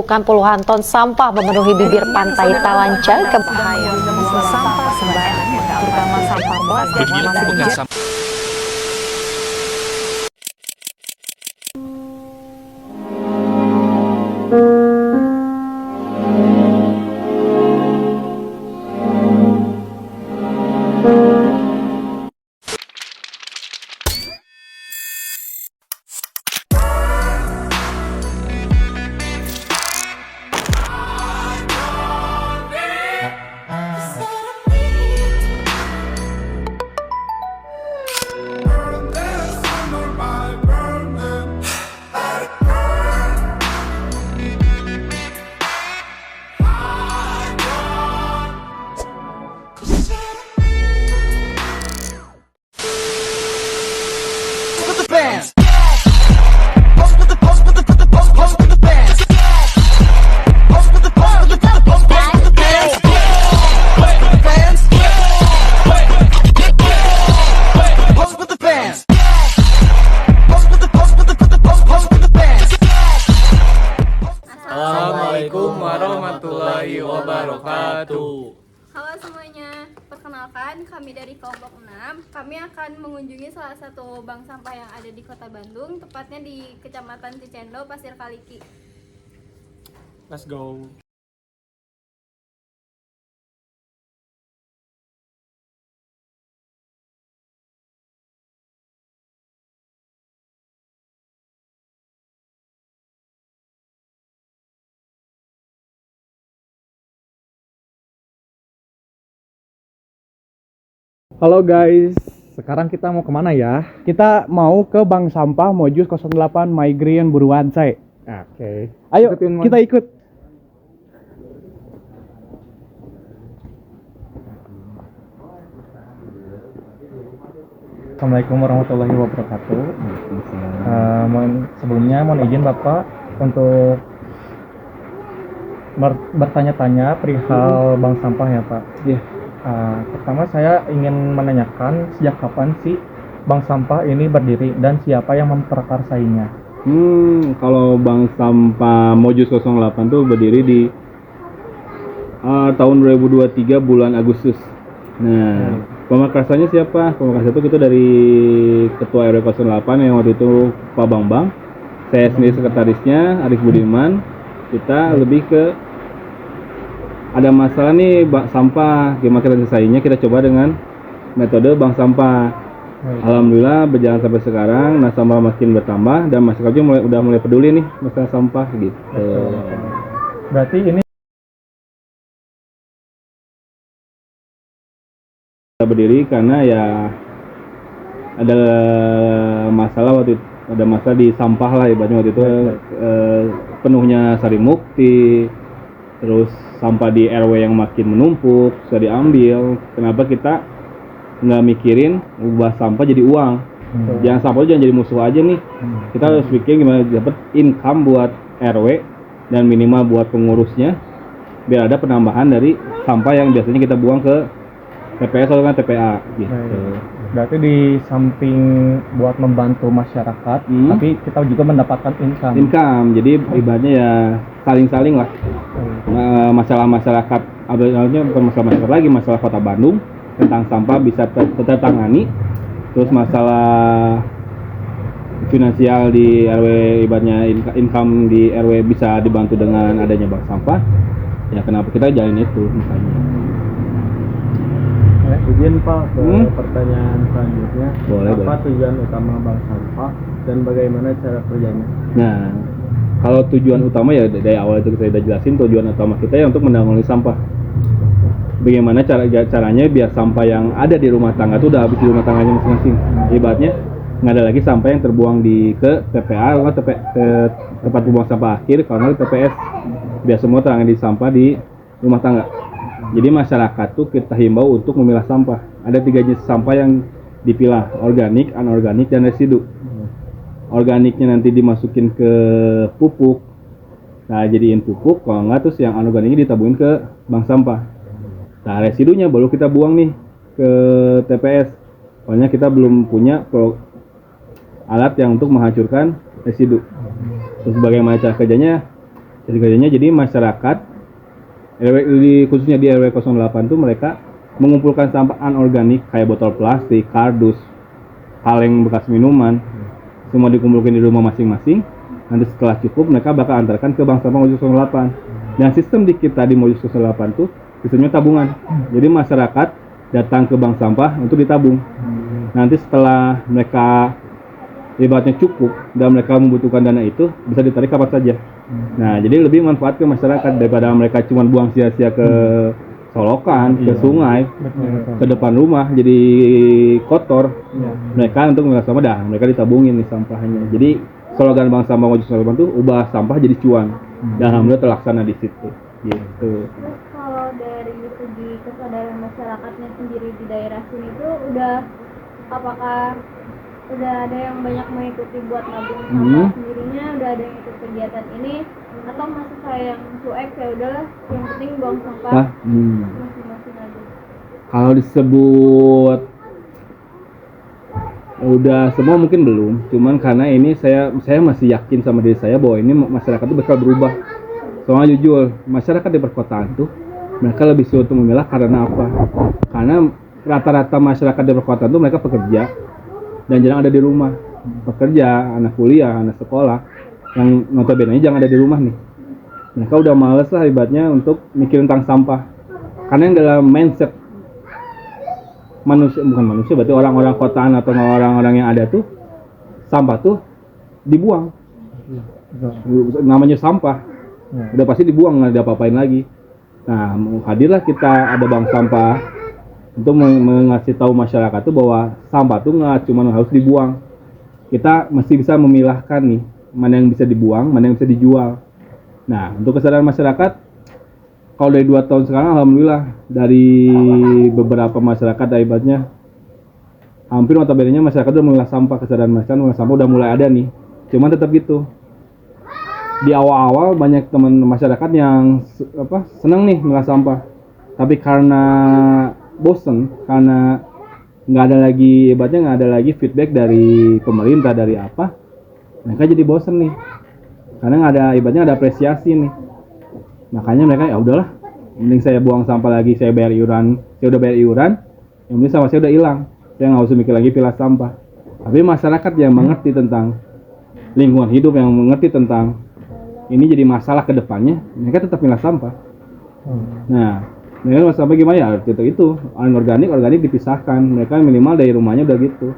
menemukan puluhan ton sampah memenuhi bibir pantai Talanca ke bahaya. Sampah sembarangan, terutama sampah plastik Beginilah dan Assalamualaikum warahmatullahi wabarakatuh. Halo semuanya, perkenalkan kami dari kelompok 6. Kami akan mengunjungi salah satu bank sampah yang ada di Kota Bandung, tepatnya di Kecamatan Cicendo, Pasir Kaliki. Let's go. Halo guys, sekarang kita mau kemana ya? Kita mau ke Bank Sampah Mojus 08 Migrien Buruansai. Oke. Ayo kita ikut. Assalamualaikum warahmatullahi wabarakatuh. Sebelumnya mohon izin Bapak untuk bertanya-tanya perihal bank sampah ya Pak. Iya. Pertama saya ingin menanyakan sejak kapan sih bank sampah ini berdiri dan siapa yang memprakarsainya? Kalau bank sampah Mojus 08 tuh berdiri di tahun 2023 bulan Agustus. Nah, pemakarsanya siapa? Pemakarsanya itu kita dari Ketua RW 08 yang waktu itu Pak Bambang. Saya sendiri sekretarisnya Arif Budiman. Kita lebih ke ada masalah nih bank sampah, gimana kita selesainya, kita coba dengan metode bank sampah. Alhamdulillah berjalan sampai sekarang, nasabah makin bertambah dan masyarakat juga udah mulai peduli nih masalah sampah gitu. Berarti ini kita berdiri karena ya ada masalah waktu itu, ada masalah di sampah lah ibaratnya waktu itu penuhnya Sari Mukti, terus sampah di RW yang makin menumpuk, sudah diambil. Kenapa kita nggak mikirin ubah sampah jadi uang? Jangan sampah jangan jadi musuh aja nih. Kita harus pikir gimana dapat income buat RW dan minimal buat pengurusnya, biar ada penambahan dari sampah yang biasanya kita buang ke TPS atau kan TPA gitu. berarti di samping buat membantu masyarakat, tapi kita juga mendapatkan income. Jadi ibaratnya ya saling-saling lah. Masalah masyarakat, artinya bukan masalah masyarakat lagi, masalah Kota Bandung tentang sampah bisa tertangani. Terus masalah finansial di RW, ibaratnya income di RW bisa dibantu dengan adanya bank sampah. Ya kenapa kita jalin itu makanya. Izin Pak ke pertanyaan selanjutnya. Apa tujuan utama bank sampah dan bagaimana cara kerjanya? Nah, kalau tujuan utama ya dari awal itu saya udah jelasin, tujuan utama kita ya untuk menanggulangi sampah. Bagaimana caranya biar sampah yang ada di rumah tangga itu udah habis di rumah tangganya masing-masing. Ibaratnya nggak ada lagi sampah yang terbuang ke TPA atau ke tempat pembuangan sampah akhir, karena TPS. Biar semua terangani di sampah di rumah tangga. Jadi masyarakat tuh kita himbau untuk memilah sampah. Ada 3 jenis sampah yang dipilah, organik, anorganik, dan residu. Organiknya nanti dimasukin ke pupuk, nah jadiin pupuk. Kalau enggak, terus yang anorganiknya ditabungin ke bank sampah. Nah residunya baru kita buang nih ke TPS. Soalnya kita belum punya alat yang untuk menghancurkan residu. Terus bagaimana cara kerjanya? Kerjanya jadi masyarakat khususnya di RW 08 tuh mereka mengumpulkan sampah anorganik kayak botol plastik, kardus, kaleng bekas minuman, semua dikumpulkan di rumah masing-masing. Nanti setelah cukup mereka bakal antarkan ke bank sampah Mojok 08. Dan sistem di kita di Mojok 08 tuh sistemnya tabungan. Jadi masyarakat datang ke bank sampah untuk ditabung. Nanti setelah mereka ibaratnya cukup dan mereka membutuhkan dana itu bisa ditarik kapan saja. Nah, jadi lebih manfaat ke masyarakat daripada mereka cuma buang sia-sia ke solokan, ke sungai, ke depan rumah jadi kotor. Mereka untuk mengolah sampah dah, mereka ditabungin nih sampahnya. Jadi slogan Bank Sampah Mojok 08 tuh ubah sampah jadi cuan. Dan alhamdulillah terlaksana di situ. Gitu. Terus kalau dari segi kesadaran masyarakatnya sendiri di daerah sini tuh apakah udah ada yang banyak mengikuti buat nabung sampah sendirinya, udah ada yang ikut kegiatan ini, atau masih kayak yang cuek ya udahlah yang penting buang sampah masing-masing aja. Kalau disebut udah semua mungkin belum, cuman karena ini saya masih yakin sama diri saya bahwa ini masyarakat itu bakal berubah. Soalnya jujur, masyarakat di perkotaan tuh mereka lebih sulit memilah karena apa? Karena rata-rata masyarakat di perkotaan tuh mereka pekerja dan jarang ada di rumah. Pekerja, anak kuliah, anak sekolah yang notabene jangan ada di rumah nih. Mereka udah males lah ibaratnya untuk mikirin tentang sampah. Karena yang dalam mindset bukan manusia, berarti orang-orang kotaan atau orang-orang yang ada tuh sampah tuh dibuang. Namanya sampah. Udah pasti dibuang, nggak ada apa-apain lagi. Nah, hadirlah kita ada bank sampah untuk mengasih tahu masyarakat tuh bahwa sampah tuh nggak cuma harus dibuang. Kita mesti bisa memilahkan nih mana yang bisa dibuang, mana yang bisa dijual. Nah, untuk kesadaran masyarakat, kalau dari 2 tahun sekarang alhamdulillah dari beberapa masyarakat ibaratnya hampir notabene masyarakat udah memilah sampah, kesadaran masyarakat memilah sampah udah mulai ada nih. Cuman tetap gitu. Di awal-awal banyak teman masyarakat yang senang nih memilah sampah. Tapi karena bosen, karena nggak ada lagi feedback dari pemerintah dari apa, mereka jadi bosen nih. Karena nggak ada ibaratnya ada apresiasi nih. Makanya mereka ya udahlah, mending saya buang sampah lagi, saya bayar iuran, saya udah bayar iuran, yang penting sampah saya udah hilang, saya nggak usah mikir lagi pilah sampah. Tapi masyarakat yang mengerti tentang lingkungan hidup, yang mengerti tentang ini jadi masalah ke depannya, mereka tetap pilah sampah. Nah, mereka sampah gimana ya? Itu organik dipisahkan, mereka minimal dari rumahnya udah gitu.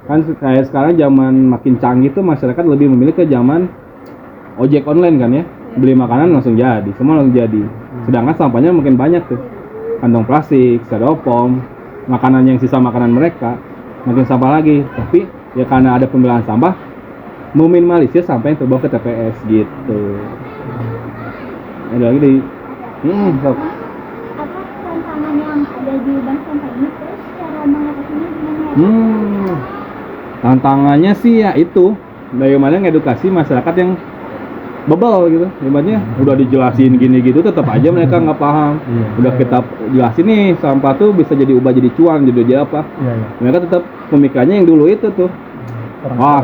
Kan kayak sekarang zaman makin canggih tuh masyarakat lebih memilih ke zaman ojek online kan ya. Beli makanan langsung jadi, semua langsung jadi. Sedangkan sampahnya mungkin banyak tuh, kantong plastik, styrofoam, makanan yang sisa makanan mereka, makin sampah lagi. Tapi ya karena ada pemilahan sampah, meminimalisir sampah yang terbawa ke TPS gitu. Ada lagi di, Apa tantangan yang ada di bank sampah ini, terus cara mengatasinya gimana? Tantangannya sih ya itu, bagaimana ngedukasi masyarakat yang bebel gitu, hebatnya udah dijelasin gini gitu tetap aja mereka nggak paham. Udah kita jelasin nih sampah tuh bisa jadi ubah jadi cuan, jadi apa? Mereka tetap pemikirannya yang dulu itu tuh.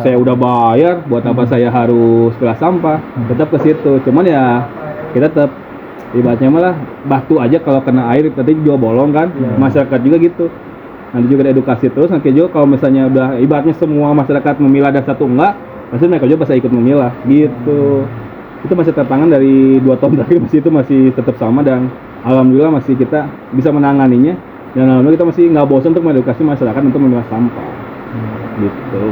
Saya udah bayar, buat apa saya harus pilah sampah? Tetap ke situ. Cuman ya kita tetap ibaratnya malah batu aja kalau kena air tadi juga bolong kan. Masyarakat juga gitu. Nanti juga ada edukasi terus. Nanti juga kalau misalnya udah ibaratnya semua masyarakat memilah dan satu enggak, pasti mereka juga bisa ikut memilah gitu. Itu masih tantangan dari 2 tahun terakhir, masih tetap sama dan alhamdulillah masih kita bisa menanganinya dan alhamdulillah kita masih nggak bosan untuk mengedukasi masyarakat untuk memilah sampah gitu.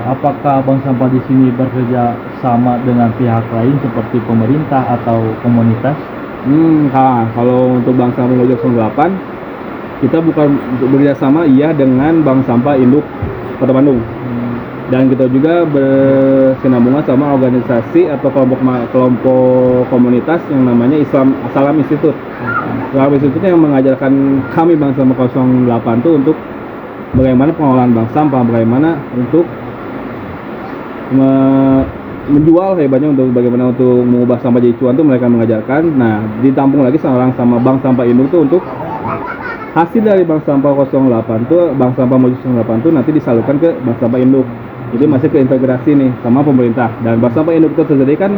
Apakah bank sampah di sini bekerja sama dengan pihak lain seperti pemerintah atau komunitas? Kalau untuk bank sampah Mojok 08 kita bukan bekerja sama dengan bank sampah induk Kota Bandung. Dan kita juga bersinambungan sama organisasi atau kelompok komunitas yang namanya Salam Institute. Salam Institute yang mengajarkan kami Bank Sampah 08 itu untuk bagaimana pengolahan bank sampah, bagaimana untuk menjual hebatnya, untuk bagaimana untuk mengubah sampah jadi cuan tuh mereka mengajarkan. Nah, ditampung lagi sama Bank Sampah Induk tuh untuk hasil dari Bank Sampah 08 tuh, Bank Sampah Mojok 08 tuh nanti disalurkan ke Bank Sampah Induk. Jadi masih keintegrasi nih sama pemerintah. Dan Bank Sampah Induk itu sendiri kan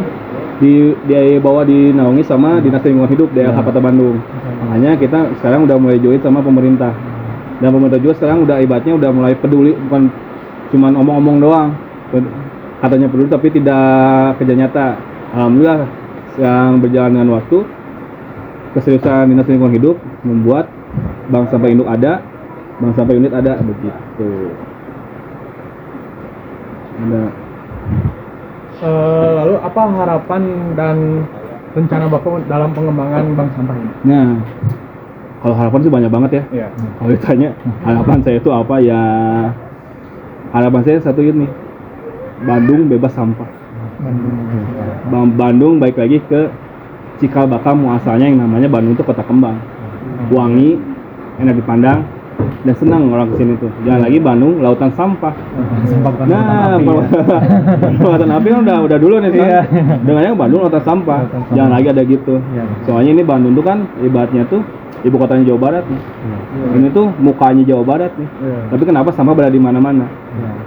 dibawa dinaungi sama Dinas Lingkungan Hidup daerah Kota Bandung. Makanya kita sekarang udah mulai join sama pemerintah. Dan pemerintah juga sekarang udah ibaratnya udah mulai peduli, bukan cuma omong-omong doang. Katanya peduli tapi tidak kerja nyata. Alhamdulillah yang berjalan dengan waktu, keseriusan Dinas Lingkungan Hidup membuat bank sampah induk ada, bank sampah unit ada, begitu. Ada. Lalu apa harapan dan rencana Bapak dalam pengembangan bank sampah ini? Nah, kalau harapan sih banyak banget ya. Iya. Kalau ditanya harapan saya itu apa ya? Harapan saya satu ini, Bandung bebas sampah. Bandung baik lagi ke cikal bakal muasalnya yang namanya Bandung itu kota kembang, wangi, enak dipandang, dan senang orang kesini tuh. Jangan lagi Bandung lautan sampah. Nah, lautan api kan udah dulu nih kan. Dengannya Bandung lautan sampah. Jangan lagi ada gitu. Soalnya ini Bandung tuh kan ibaratnya tuh ibu kotanya Jawa Barat nih. Ini tuh mukanya Jawa Barat nih. Tapi kenapa sampah berada di mana-mana?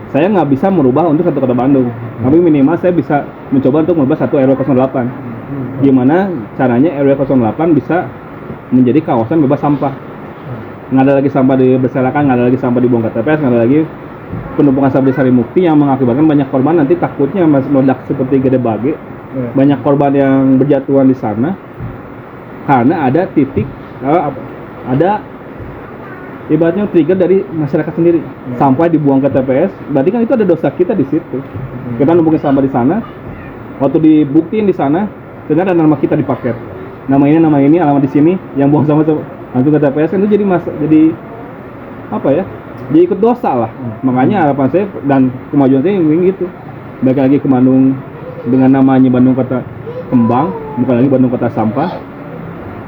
Saya nggak bisa merubah untuk satu kota Bandung. Tapi minimal saya bisa mencoba untuk merubah satu RW 08. Gimana caranya RW 08 bisa menjadi kawasan bebas sampah? Nggak ada lagi sampah berserakan, nggak ada lagi sampah dibuang ke TPS, nggak ada lagi penumpukan sampah di Sarimukti yang mengakibatkan banyak korban. Nanti takutnya meledak seperti Gede Bage. Banyak korban yang berjatuhan di sana karena ada titik ada ibaratnya trigger dari masyarakat sendiri. Sampah dibuang ke TPS, berarti kan itu ada dosa kita di situ. Kita numpukin sampah di sana, waktu dibuktiin di sana ternyata nama kita dipaket, nama ini alamat di sini, yang buang sampah langsung ke TPS kan itu jadi apa ya, jadi ikut dosa lah. Makanya harapan saya dan kemajuan saya ingin gitu, balik lagi ke Bandung dengan namanya Bandung Kota Kembang, bukan lagi Bandung Kota Sampah,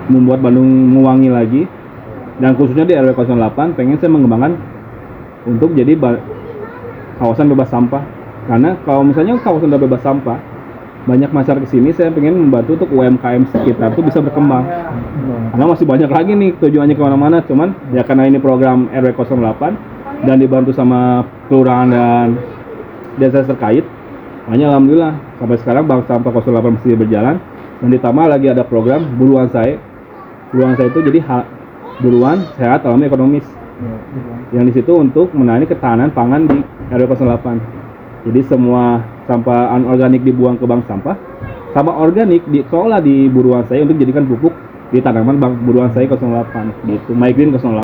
membuat Bandung mewangi lagi. Dan khususnya di RW 08 pengen saya mengembangkan untuk jadi kawasan bebas sampah. Karena kalau misalnya kawasan udah bebas sampah, banyak masyarakat kesini, saya pengen membantu untuk UMKM sekitar itu bisa berkembang. Karena masih banyak lagi nih tujuannya kemana-mana, cuman ya karena ini program RW 08 dan dibantu sama kelurahan dan desa terkait, makanya alhamdulillah sampai sekarang bank sampah 08 masih berjalan. Dan ditambah lagi ada program buruan saya. Buruan saya itu jadi buruan sehat alami ekonomis. Yang di situ untuk menangani ketahanan pangan di RW 08. Jadi semua sampah anorganik dibuang ke bank sampah, sampah organik dikelola di buruan saya untuk dijadikan pupuk di tanaman bank buruan saya 08 gitu. My Green 08.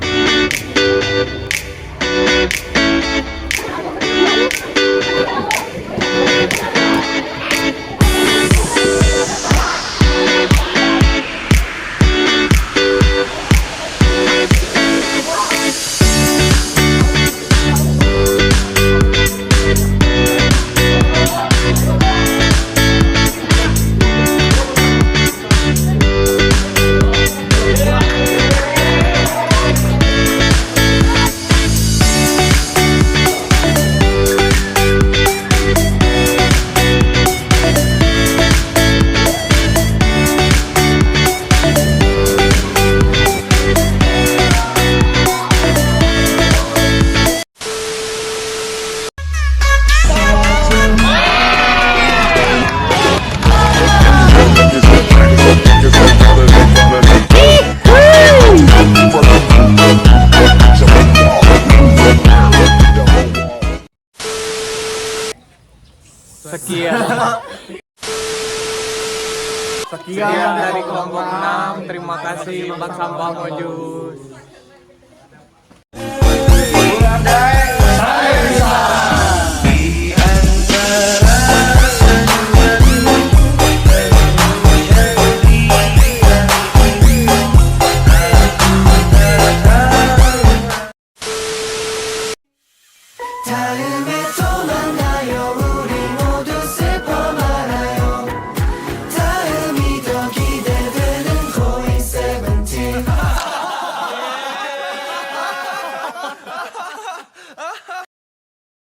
Sekian dari kelompok 6. Terima kasih Bank Sampah Mojus.